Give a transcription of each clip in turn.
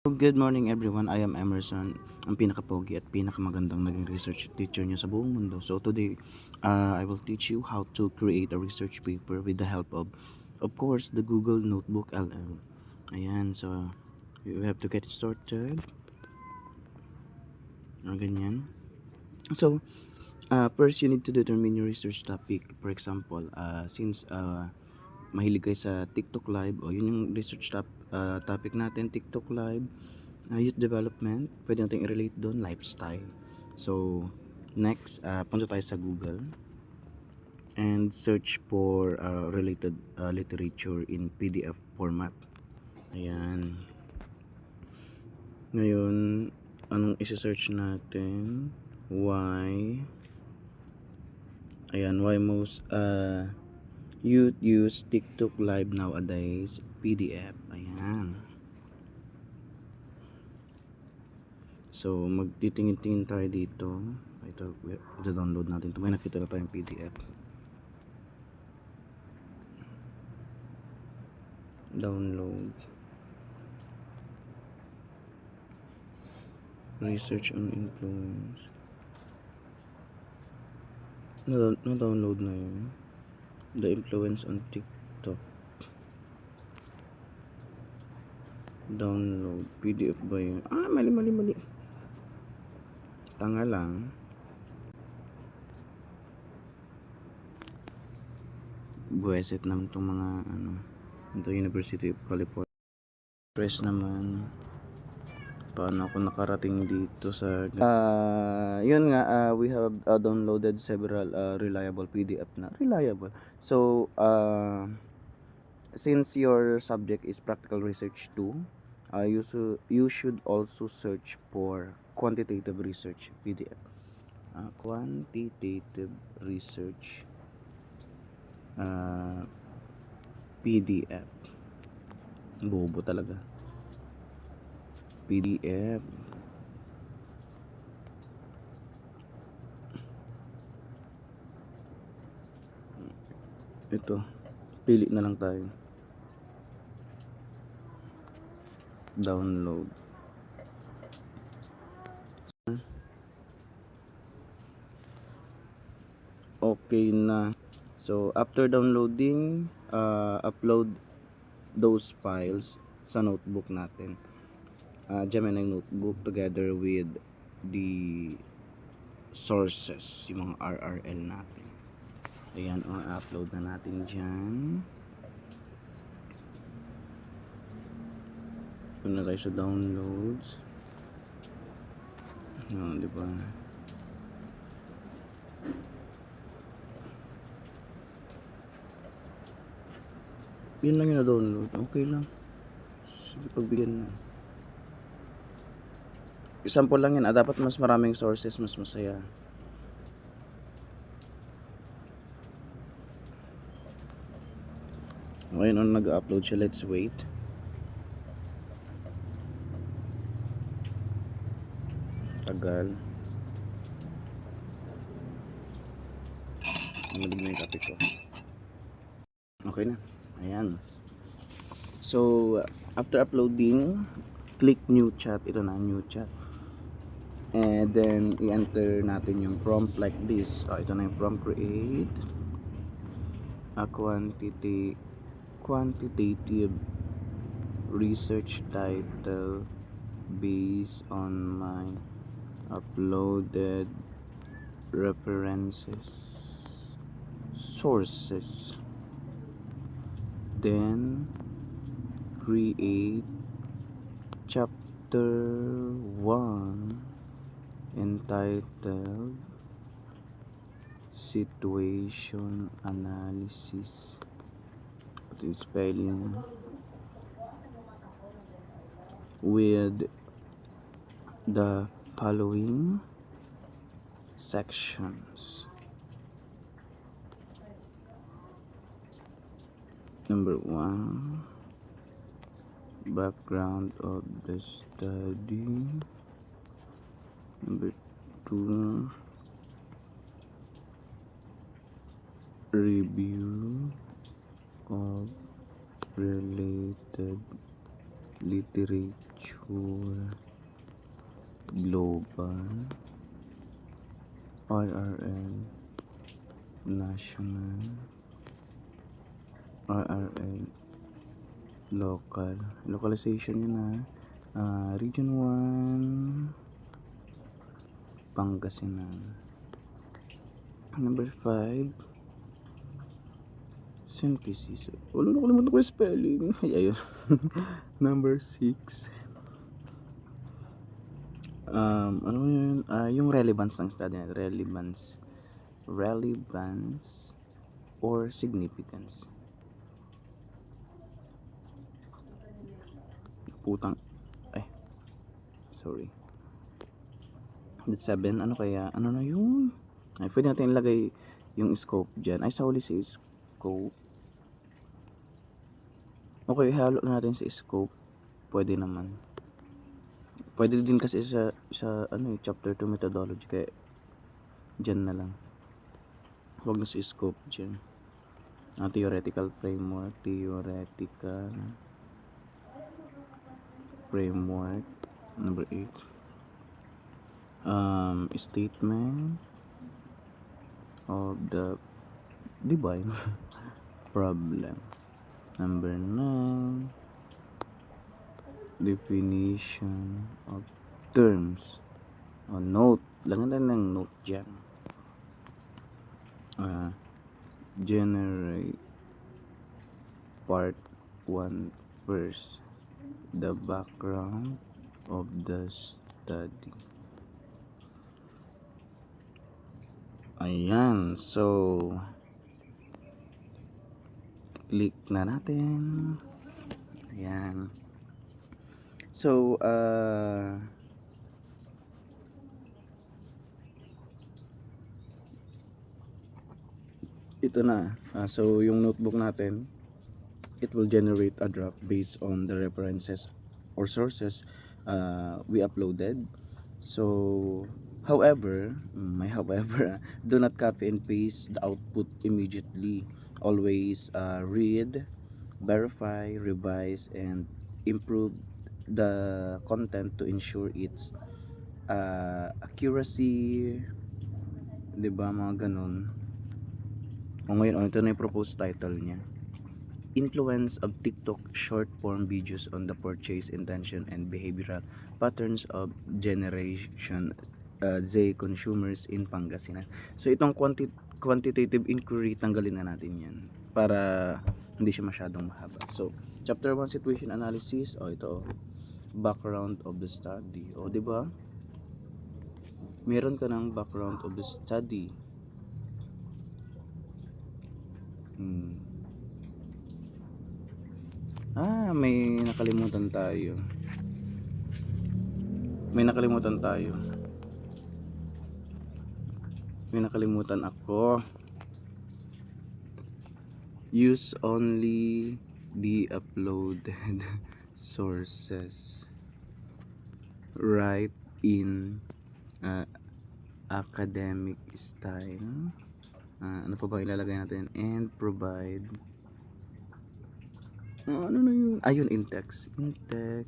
Good morning everyone, I am Emerson, ang pinakapogi at pinakamagandang naging research teacher niyo sa buong mundo. So today, I will teach you how to create a research paper with the help of course, the Google Notebook LL. Ayan, so you have to get started. Ganyan. So, first you need to determine your research topic. For example, since mahilig kayo sa TikTok Live, o yun yung research topic natin, TikTok Live, youth development, pwede natin i-relate doon, lifestyle. So, next, punta tayo sa Google and search for related literature in PDF format. Ayan. Ngayon, anong isi-search natin? Why most youth use TikTok Live nowadays? PDF. Ayan. So, magtitingin-tingin tayo dito. Ito download natin ito. May nakita na tayong PDF. Download. Research on influence. Na-download na yun. The influence on TikTok. Download. PDF ba yun? Mali. Tanga lang. Buweset naman itong mga ito University of California. Press naman. Paano ako nakarating dito sa yun nga, we have downloaded several reliable PDF na reliable. So since your subject is practical research too, you should also search for quantitative research PDF. Quantitative research PDF. Bobo talaga. PDF. Ito. Pili na lang tayo. Download. Okay na. So, after downloading, upload those files sa notebook natin. Gemini notebook together with the sources, yung mga RRL natin. Ayan, upload na natin dyan. Punta tayo sa downloads. Diba? Yun lang yung na-download. Okay lang. Sige, pagbigyan na. Sample lang yan. Dapat mas maraming sources, mas masaya. Ngayon, nag-upload siya. Let's wait. Tagal. Malig na yung topic ko. Okay na. Ayan. So, after uploading, click new chat. Ito na, new chat. And then, i-enter natin yung prompt like this. Ito na yung prompt. Create a quantitative research title based on my uploaded references sources. Then create chapter 1 entitled situation analysis. Ito yung spelling with the following sections. Number 1, background of the study. Number 2, review of related literature. Nature, Global, RRL, National, RRL, Local. Localization yun na. Region 1, Pangasinan. Number 5, synthesis. Wala, nakalimutan ko yung spelling. Ay, ayun. Number 6. Ano yun? Yung relevance ng study na. Relevance or significance. Putang. Ay, sorry. That's 7. Ano kaya? Ano na yun? Ay, pwede natin ilagay yung scope dyan. Ay, sa huli si scope. Okay, halo na natin sa scope. Pwede naman. Pwede din kasi sa chapter 2 methodology. Kaya dyan na lang. Huwag na sa scope dyan. Theoretical framework. Number 8. Statement of the divine problem. Number 9. Definition of terms. Note. Langan lang ng note dyan. Generate part 1 first. The background of the study. Ayan. So, click na natin. Ayan. So, ito na. So, yung notebook natin, it will generate a draft based on the references or sources we uploaded. So, however, do not copy and paste the output immediately. Always read, verify, revise, and improve the content to ensure its accuracy, 'di ba, mga ganun. Ngayon, ito na yung proposed title niya. Influence of TikTok short form videos on the purchase intention and behavioral patterns of Generation Z consumers in Pangasinan. So itong quantitative inquiry, tanggalin na natin yan para hindi siya masyadong mahaba. So chapter 1, situation analysis. Ito background of the study. Di ba? Meron ka ng background of the study. May nakalimutan tayo. May nakalimutan ako. Use only the uploaded sources. Write in academic style. Ano pa ba ilalagay natin? And provide ano na yun? Ayun, in-text,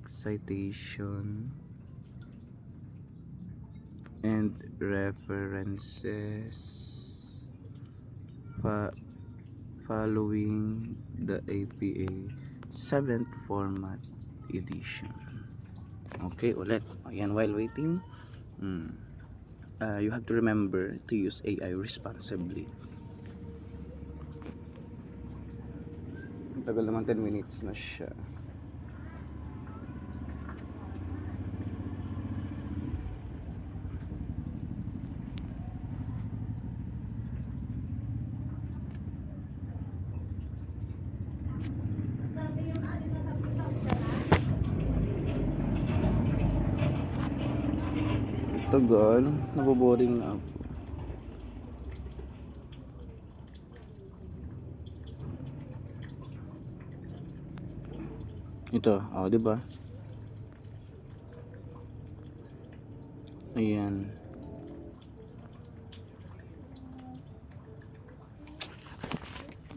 citation, and references following the APA 7th format edition. Okay, ulit. Ayan, while waiting, you have to remember to use AI responsibly. Tagal naman, 10 minutes na siya. Tagal, naboboring na ako. Ito, di ba? Ayan.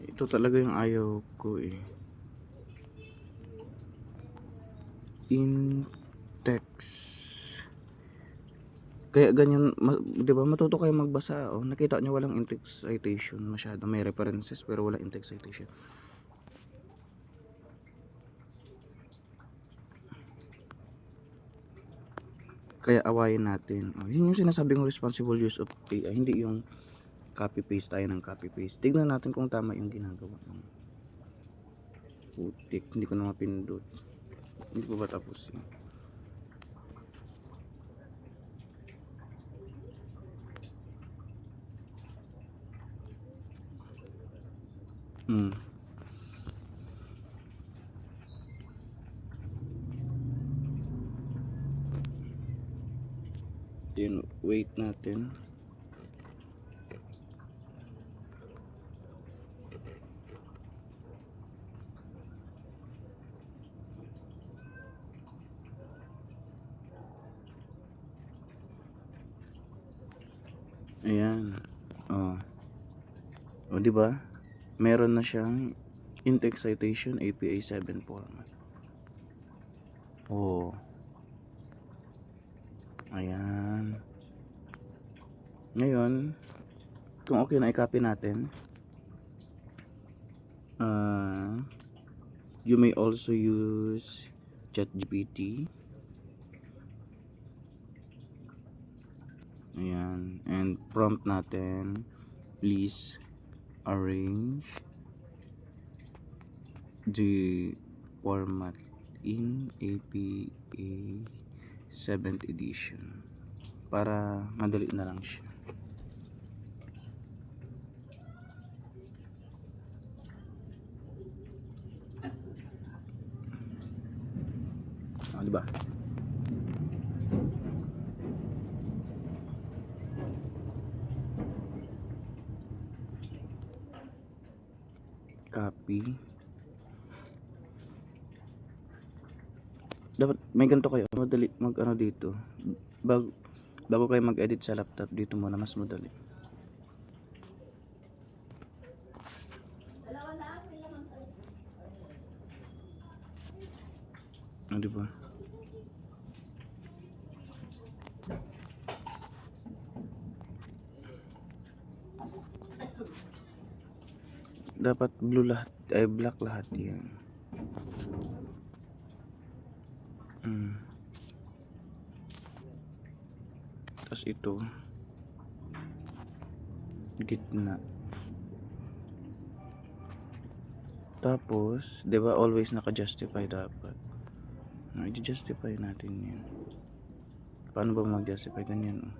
Ito talaga yung ayaw ko eh. text. Kaya ganyan, 'di ba matuto kayo magbasa, oh, nakita niyo walang in-text citation masyado, may references pero walang in-text citation. Kaya awayin natin, yun yung sinasabing responsible use of AI, hindi yung copy paste tayo ng copy paste. Tignan natin kung tama yung ginagawa ng putik, hindi ko na mapindot. Hindi pa ba tapos yun? Yun, wait natin. Ayan. Oh. O, di ba? Meron na siyang in-text citation APA 7 format. Oh. Ayan. Ngayon, kung okay na i-copy natin, you may also use ChatGPT. Ayan. And prompt natin, please arrange the format in APA 7th edition para madali na lang siya. Diba? Copy. Dapat may ganito kayo, madali mag ano dito. Bago kayo mag-edit sa laptop, dito muna mas madali. Diba? Dapat blue lahat, ay black lahat yan. Tapos ito, gitna. Tapos, di ba always naka-justify dapat. I-justify natin yan. Paano ba mag-justify ganyan?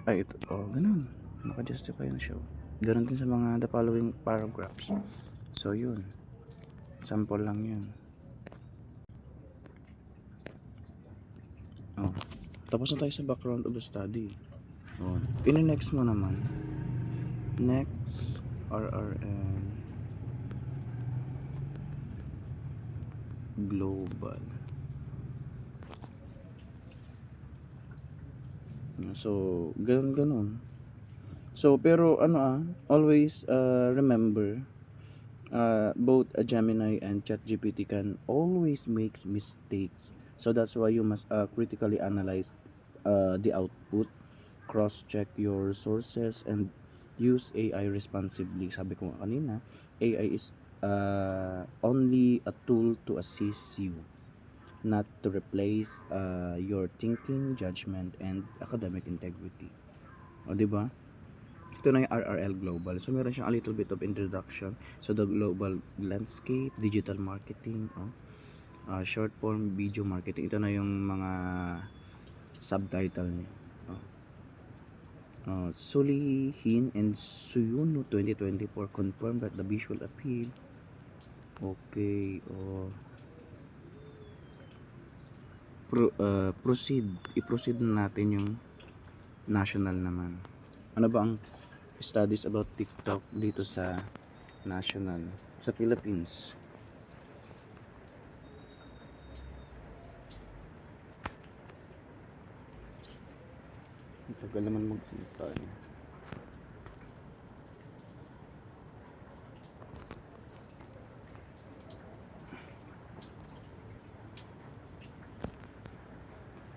Ay, ito. Oh, ganun. Naka-justify na siya. Ganun din sa mga the following paragraphs. So, yun. Sample lang yun. Oh. Tapos na tayo sa background of the study. Oh. Ini-next mo naman. Next, RRN Global. So, ganun. So, pero always remember, both a Gemini and ChatGPT can always make mistakes. So that's why you must critically analyze the output, cross-check your sources, and use AI responsibly. Sabi ko nga kanina, AI is only a tool to assist you, not to replace your thinking, judgment, and academic integrity. O, diba? Ito na yung RRL Global. So, meron siyang a little bit of introduction. So, the global landscape, digital marketing, short form video marketing. Ito na yung mga subtitle niya. Sulihin and Suyuno 2024 confirmed that the visual appeal. Okay. Proceed. I-proceed na natin yung national naman. Ano ba ang studies about TikTok dito sa national, sa Philippines? Tagal naman magpunta niya.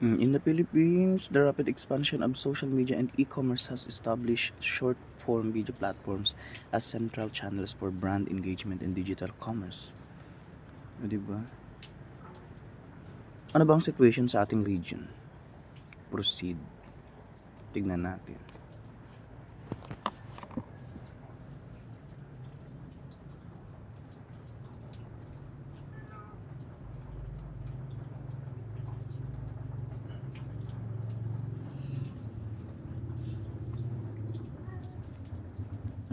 In the Philippines, the rapid expansion of social media and e-commerce has established short-form video platforms as central channels for brand engagement and digital commerce. O, di ba? Ano bang situation sa ating region? Proceed. Tignan natin.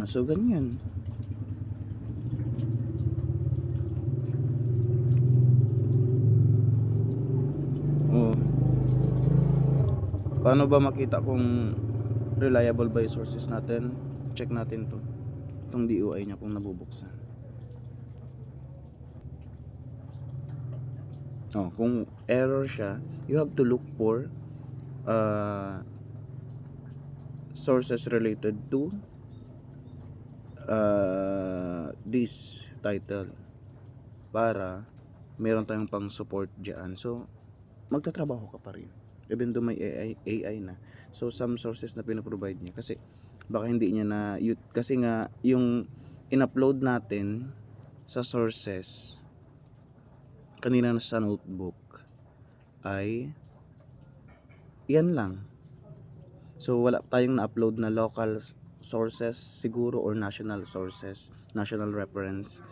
So, ganyan. Oh, paano ba makita kung reliable ba yung sources natin? Check natin to. Itong DOI niya kung nabubuksan. Oh, kung error siya, you have to look for uh, sources related to this title para meron tayong pang support dyan. So, magtatrabaho ka pa rin even though may AI na. So, some sources na pinaprovide niya kasi baka hindi niya na kasi nga yung in-upload natin sa sources kanina na sa notebook ay yan lang. So, wala tayong na-upload na local sources siguro or national sources, national reference.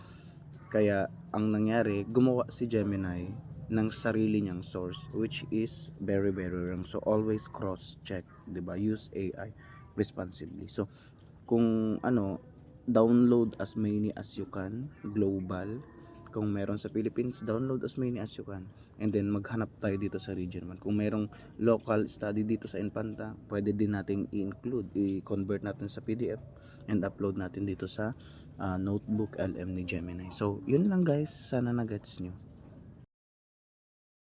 Kaya, ang nangyari, gumawa si Gemini ng sarili niyang source, which is very, very wrong. So, always cross-check, diba? Use AI responsibly. So, kung download as many as you can, global. Kung meron sa Philippines, download as many as you can. And then maghanap tayo dito sa region 1. Kung merong local study dito sa Infanta, pwede din nating i-include, i-convert natin sa PDF and upload natin dito sa notebook LM ni Gemini. So, yun lang guys. Sana na-gets nyo.